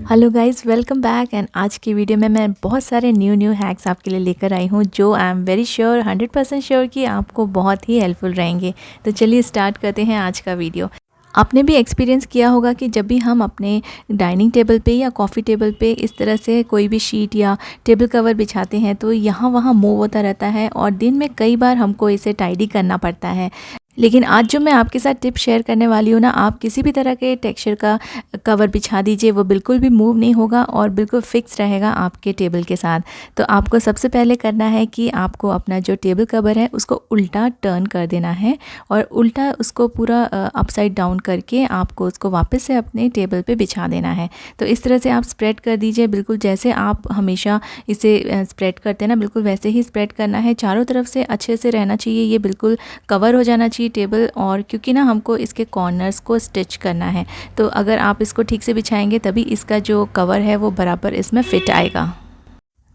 Hello guys, welcome back. And आज की video में मैं बहुत सारे न्यू हैक्स आपके लिए लेकर आई हूँ जो I am very sure 100% sure कि आपको बहुत ही हेल्पफुल रहेंगे। तो चलिए स्टार्ट करते हैं आज का वीडियो। आपने भी एक्सपीरियंस किया होगा कि जब भी हम अपने डाइनिंग टेबल पे या कॉफ़ी टेबल पे इस तरह से कोई भी शीट या टेबल कवर बिछाते हैं तो यहाँ वहाँ मूव होता रहता है और दिन में कई बार हमको इसे टाइडी करना पड़ता है। लेकिन आज जो मैं आपके साथ टिप शेयर करने वाली हूँ ना, आप किसी भी तरह के टेक्सचर का कवर बिछा दीजिए, वो बिल्कुल भी मूव नहीं होगा और बिल्कुल फिक्स रहेगा आपके टेबल के साथ। तो आपको सबसे पहले करना है कि आपको अपना जो टेबल कवर है उसको उल्टा टर्न कर देना है और उल्टा उसको पूरा अपसाइड डाउन करके आपको उसको वापस से अपने टेबल पे बिछा देना है। तो इस तरह से आप स्प्रेड कर दीजिए, बिल्कुल जैसे आप हमेशा इसे स्प्रेड करते हैं ना, बिल्कुल वैसे ही स्प्रेड करना है। चारों तरफ से अच्छे से रहना चाहिए, ये बिल्कुल कवर हो जाना चाहिए टेबल। और क्योंकि ना हमको इसके कॉर्नर्स को स्टिच करना है, तो अगर आप इसको ठीक से बिछाएंगे तभी इसका जो कवर है वो बराबर इसमें फिट आएगा।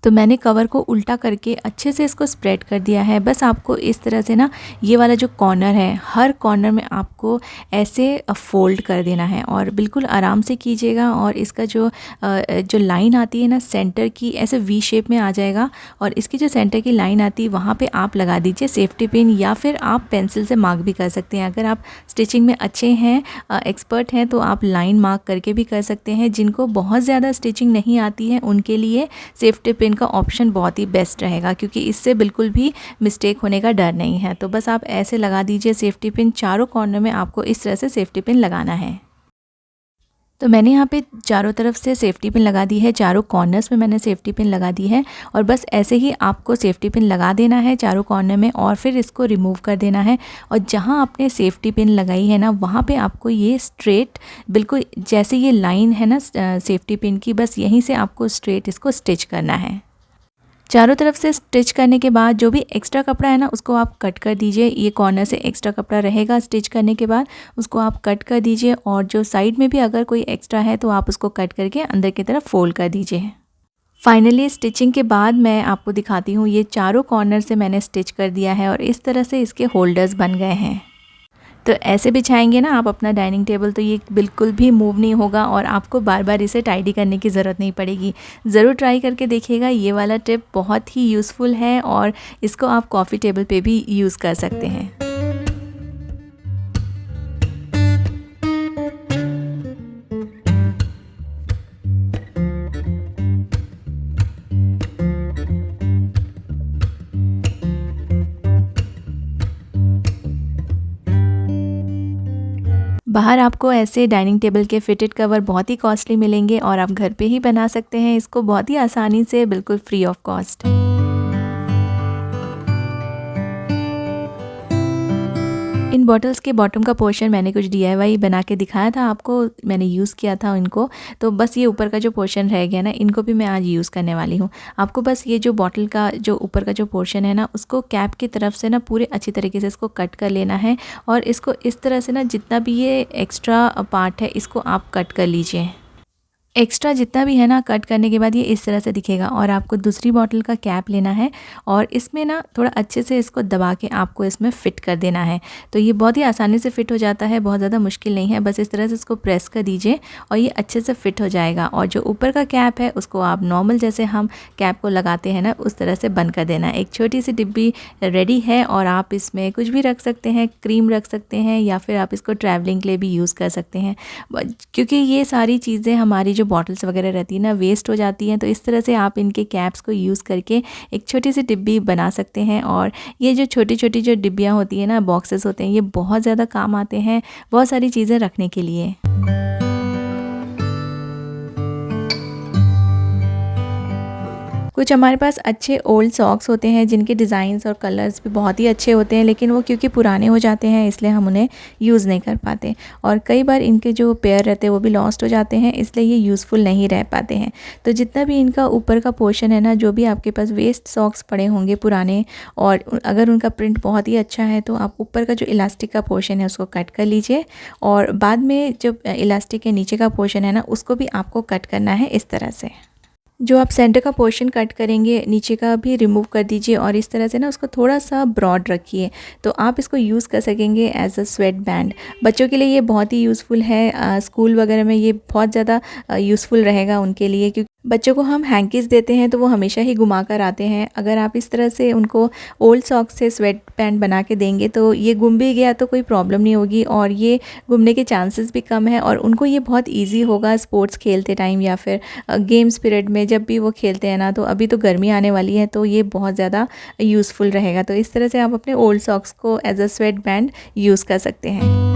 तो मैंने कवर को उल्टा करके अच्छे से इसको स्प्रेड कर दिया है। बस आपको इस तरह से ना ये वाला जो कॉर्नर है, हर कॉर्नर में आपको ऐसे फोल्ड कर देना है और बिल्कुल आराम से कीजिएगा। और इसका जो लाइन आती है ना सेंटर की, ऐसे वी शेप में आ जाएगा और इसकी जो सेंटर की लाइन आती है वहाँ पे आप लगा दीजिए सेफ्टी पिन, या फिर आप पेंसिल से मार्क भी कर सकते हैं। अगर आप स्टिचिंग में अच्छे हैं, एक्सपर्ट हैं, तो आप लाइन मार्क करके भी कर सकते हैं। जिनको बहुत ज़्यादा स्टिचिंग नहीं आती है उनके लिए सेफ्टी पिन का ऑप्शन बहुत ही बेस्ट रहेगा, क्योंकि इससे बिल्कुल भी मिस्टेक होने का डर नहीं है। तो बस आप ऐसे लगा दीजिए सेफ्टी पिन, चारों कॉर्नर में आपको इस तरह से सेफ्टी पिन लगाना है। तो मैंने यहाँ पे चारों तरफ से सेफ्टी पिन लगा दी है, चारों कॉर्नर्स में मैंने सेफ्टी पिन लगा दी है और बस ऐसे ही आपको सेफ्टी पिन लगा देना है चारों कॉर्नर में और फिर इसको रिमूव कर देना है। और जहाँ आपने सेफ्टी पिन लगाई है ना, वहाँ पे आपको ये स्ट्रेट, बिल्कुल जैसे ये लाइन है ना सेफ्टी पिन की, बस यहीं से आपको स्ट्रेट इसको स्टिच करना है। चारों तरफ से स्टिच करने के बाद जो भी एक्स्ट्रा कपड़ा है ना उसको आप कट कर दीजिए। ये कॉर्नर से एक्स्ट्रा कपड़ा रहेगा, स्टिच करने के बाद उसको आप कट कर दीजिए। और जो साइड में भी अगर कोई एक्स्ट्रा है तो आप उसको कट करके अंदर की तरफ फोल्ड कर दीजिए। फाइनली स्टिचिंग के बाद मैं आपको दिखाती हूँ, ये चारों कॉर्नर से मैंने स्टिच कर दिया है और इस तरह से इसके होल्डर्स बन गए हैं। तो ऐसे बिछाएंगे ना आप अपना डाइनिंग टेबल तो ये बिल्कुल भी मूव नहीं होगा और आपको बार बार इसे टाइडी करने की ज़रूरत नहीं पड़ेगी। ज़रूर ट्राई करके देखिएगा, ये वाला टिप बहुत ही यूज़फुल है और इसको आप कॉफ़ी टेबल पे भी यूज़ कर सकते हैं। बाहर आपको ऐसे डाइनिंग टेबल के फिटेड कवर बहुत ही कॉस्टली मिलेंगे और आप घर पे ही बना सकते हैं इसको बहुत ही आसानी से, बिल्कुल free of cost. In bottles के बॉटम का पोर्शन मैंने कुछ DIY बना के दिखाया था आपको, मैंने यूज़ किया था इनको। तो बस ये ऊपर का जो पोर्शन रह गया ना, इनको भी मैं आज यूज़ करने वाली हूँ। आपको बस ये जो बॉटल का जो ऊपर का जो पोर्शन है ना, उसको कैप की तरफ से ना पूरे अच्छी तरीके से इसको कट कर लेना है और इसको इस तरह से ना जितना भी ये एक्स्ट्रा पार्ट है इसको आप कट कर लीजिए। एक्स्ट्रा जितना भी है ना, कट करने के बाद ये इस तरह से दिखेगा। और आपको दूसरी बॉटल का कैप लेना है और इसमें ना थोड़ा अच्छे से इसको दबा के आपको इसमें फ़िट कर देना है। तो ये बहुत ही आसानी से फ़िट हो जाता है, बहुत ज़्यादा मुश्किल नहीं है। बस इस तरह से इसको प्रेस कर दीजिए और ये अच्छे से फ़िट हो जाएगा। और जो ऊपर का कैप है उसको आप नॉर्मल जैसे हम कैप को लगाते हैं ना, उस तरह से बंद कर देना है। एक छोटी सी डिब्बी रेडी है और आप इसमें कुछ भी रख सकते हैं, क्रीम रख सकते हैं या फिर आप इसको ट्रैवलिंग के लिए भी यूज़ कर सकते हैं। क्योंकि ये सारी चीज़ें हमारी जो बॉटल्स वगैरह रहती है ना, वेस्ट हो जाती हैं, तो इस तरह से आप इनके कैप्स को यूज़ करके एक छोटी सी डिब्बी बना सकते हैं। और ये जो छोटी छोटी जो डिब्बियाँ होती हैं ना, बॉक्सेस होते हैं, ये बहुत ज़्यादा काम आते हैं बहुत सारी चीज़ें रखने के लिए। कुछ हमारे पास अच्छे ओल्ड सॉक्स होते हैं जिनके डिज़ाइंस और कलर्स भी बहुत ही अच्छे होते हैं, लेकिन वो क्योंकि पुराने हो जाते हैं इसलिए हम उन्हें यूज़ नहीं कर पाते और कई बार इनके जो पेयर रहते हैं वो भी लॉस्ट हो जाते हैं, इसलिए ये यूज़फुल नहीं रह पाते हैं। तो जितना भी इनका ऊपर का पोर्शन है ना, जो भी आपके पास वेस्ट सॉक्स पड़े होंगे पुराने, और अगर उनका प्रिंट बहुत ही अच्छा है तो आप ऊपर का जो इलास्टिक का पोर्शन है उसको कट कर लीजिए और बाद में जो इलास्टिक के नीचे का पोर्शन है ना, उसको भी आपको कट करना है इस तरह से। जो आप सेंटर का पोर्शन कट करेंगे नीचे का भी रिमूव कर दीजिए और इस तरह से ना उसको थोड़ा सा ब्रॉड रखिए, तो आप इसको यूज़ कर सकेंगे एज अ स्वेट बैंड। बच्चों के लिए ये बहुत ही यूज़फुल है, स्कूल वगैरह में ये बहुत ज़्यादा यूज़फुल रहेगा उनके लिए, क्योंकि बच्चों को हम हैंकीज़ देते हैं तो वो हमेशा ही घुमा कर आते हैं। अगर आप इस तरह से उनको ओल्ड सॉक्स से स्वेट पैंट बना के देंगे तो ये गुम भी गया तो कोई प्रॉब्लम नहीं होगी और ये घूमने के चांसेस भी कम है और उनको ये बहुत इजी होगा स्पोर्ट्स खेलते टाइम या फिर गेम्स पीरियड में जब भी वो खेलते हैं ना। तो अभी तो गर्मी आने वाली है तो ये बहुत ज़्यादा यूज़फुल रहेगा। तो इस तरह से आप अपने ओल्ड सॉक्स को as a sweat band use कर सकते हैं।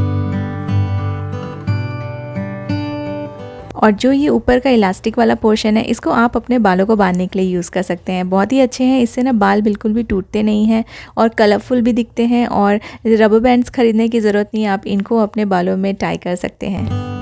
और जो ये ऊपर का इलास्टिक वाला पोर्शन है इसको आप अपने बालों को बांधने के लिए यूज़ कर सकते हैं। बहुत ही अच्छे हैं, इससे ना बाल बिल्कुल भी टूटते नहीं हैं और कलरफुल भी दिखते हैं और रबर बैंड्स ख़रीदने की ज़रूरत नहीं है, आप इनको अपने बालों में टाई कर सकते हैं।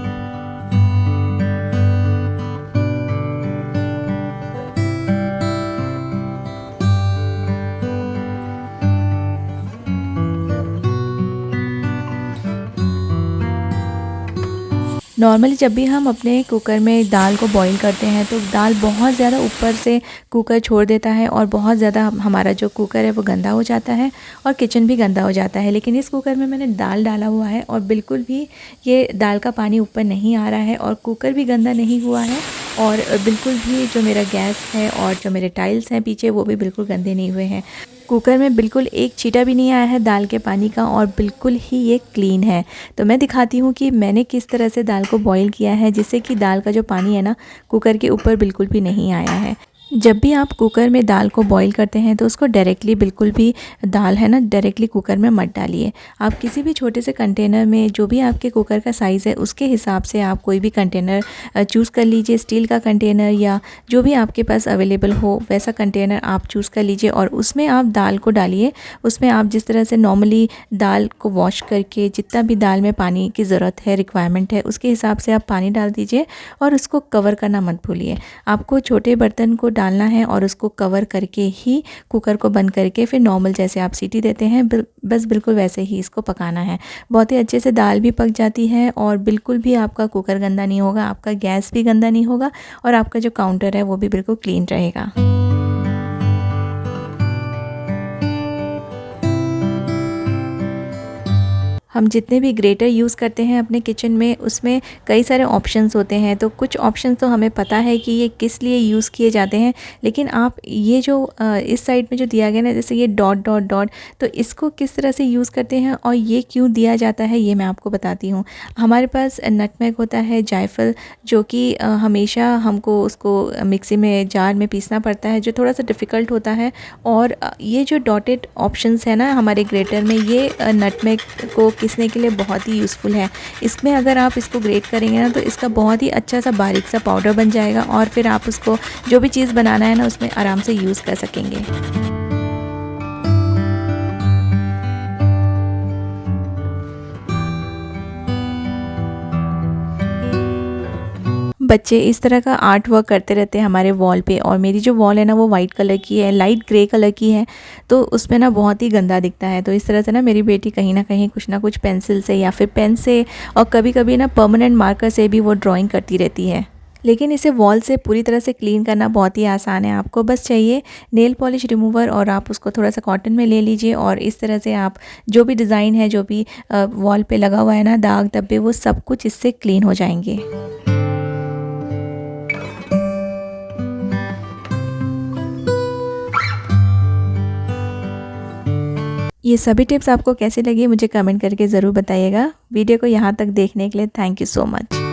नॉर्मली जब भी हम अपने कुकर में दाल को बॉईल करते हैं तो दाल बहुत ज़्यादा ऊपर से कुकर छोड़ देता है और बहुत ज़्यादा हमारा जो कुकर है वो गंदा हो जाता है और किचन भी गंदा हो जाता है। लेकिन इस कुकर में मैंने दाल डाला हुआ है और बिल्कुल भी ये दाल का पानी ऊपर नहीं आ रहा है और कुकर भी गंदा नहीं हुआ है और बिल्कुल भी जो मेरा गैस है और जो मेरे टाइल्स हैं पीछे वो भी बिल्कुल गंदे नहीं हुए हैं। कुकर में बिल्कुल एक छींटा भी नहीं आया है दाल के पानी का और बिल्कुल ही ये क्लीन है। तो मैं दिखाती हूँ कि मैंने किस तरह से दाल को बॉईल किया है जिससे कि दाल का जो पानी है ना कुकर के ऊपर बिल्कुल भी नहीं आया है। जब भी आप कुकर में दाल को बॉईल करते हैं तो उसको डायरेक्टली बिल्कुल भी दाल है ना डायरेक्टली कुकर में मत डालिए। आप किसी भी छोटे से कंटेनर में जो भी आपके कुकर का साइज़ है उसके हिसाब से आप कोई भी कंटेनर चूज़ कर लीजिए, स्टील का कंटेनर या जो भी आपके पास अवेलेबल हो वैसा कंटेनर आप चूज़ कर लीजिए और उसमें आप दाल को डालिए। उसमें आप जिस तरह से नॉर्मली दाल को वॉश करके जितना भी दाल में पानी की ज़रूरत है, रिक्वायरमेंट है, उसके हिसाब से आप पानी डाल दीजिए और उसको कवर करना मत भूलिए। आपको छोटे बर्तन को डालना है और उसको कवर करके ही कुकर को बंद करके फिर नॉर्मल जैसे आप सीटी देते हैं बस बिल्कुल वैसे ही इसको पकाना है। बहुत ही अच्छे से दाल भी पक जाती है और बिल्कुल भी आपका कुकर गंदा नहीं होगा, आपका गैस भी गंदा नहीं होगा और आपका जो काउंटर है वो भी बिल्कुल क्लीन रहेगा। हम जितने भी ग्रेटर यूज़ करते हैं अपने किचन में उसमें कई सारे ऑप्शंस होते हैं, तो कुछ ऑप्शंस तो हमें पता है कि ये किस लिए यूज़ किए जाते हैं, लेकिन आप ये जो इस साइड में जो दिया गया ना जैसे ये डॉट डॉट डॉट, तो इसको किस तरह से यूज़ करते हैं और ये क्यों दिया जाता है ये मैं आपको बताती हूँ। हमारे पास नटमेग होता है, जायफल, जो कि हमेशा हमको उसको मिक्सी में जार में पीसना पड़ता है जो थोड़ा सा डिफ़िकल्ट होता है, और ये जो डॉटेड ऑप्शंस है ना हमारे ग्रेटर में, ये नटमेग को पीसने के लिए बहुत ही यूज़फुल है। इसमें अगर आप इसको ग्रेट करेंगे ना तो इसका बहुत ही अच्छा सा बारीक सा पाउडर बन जाएगा और फिर आप उसको जो भी चीज़ बनाना है ना उसमें आराम से यूज़ कर सकेंगे। बच्चे इस तरह का आर्ट वर्क करते रहते हैं हमारे वॉल पे, और मेरी जो वॉल है ना वो वाइट कलर की है, लाइट ग्रे कलर की है, तो उसमें ना बहुत ही गंदा दिखता है। तो इस तरह से ना मेरी बेटी कहीं ना कहीं कुछ ना कुछ पेंसिल से या फिर पेन से और कभी कभी ना परमानेंट मार्कर से भी वो ड्राइंग करती रहती है। लेकिन इसे वॉल से पूरी तरह से क्लीन करना बहुत ही आसान है। आपको बस चाहिए नेल पॉलिश रिमूवर और आप उसको थोड़ा सा कॉटन में ले लीजिए और इस तरह से आप जो भी डिज़ाइन है, जो भी वॉल पे लगा हुआ है ना दाग धब्बे, वो सब कुछ इससे क्लीन हो जाएंगे। ये सभी टिप्स आपको कैसी लगी मुझे कमेंट करके ज़रूर बताइएगा। वीडियो को यहाँ तक देखने के लिए थैंक यू सो मच।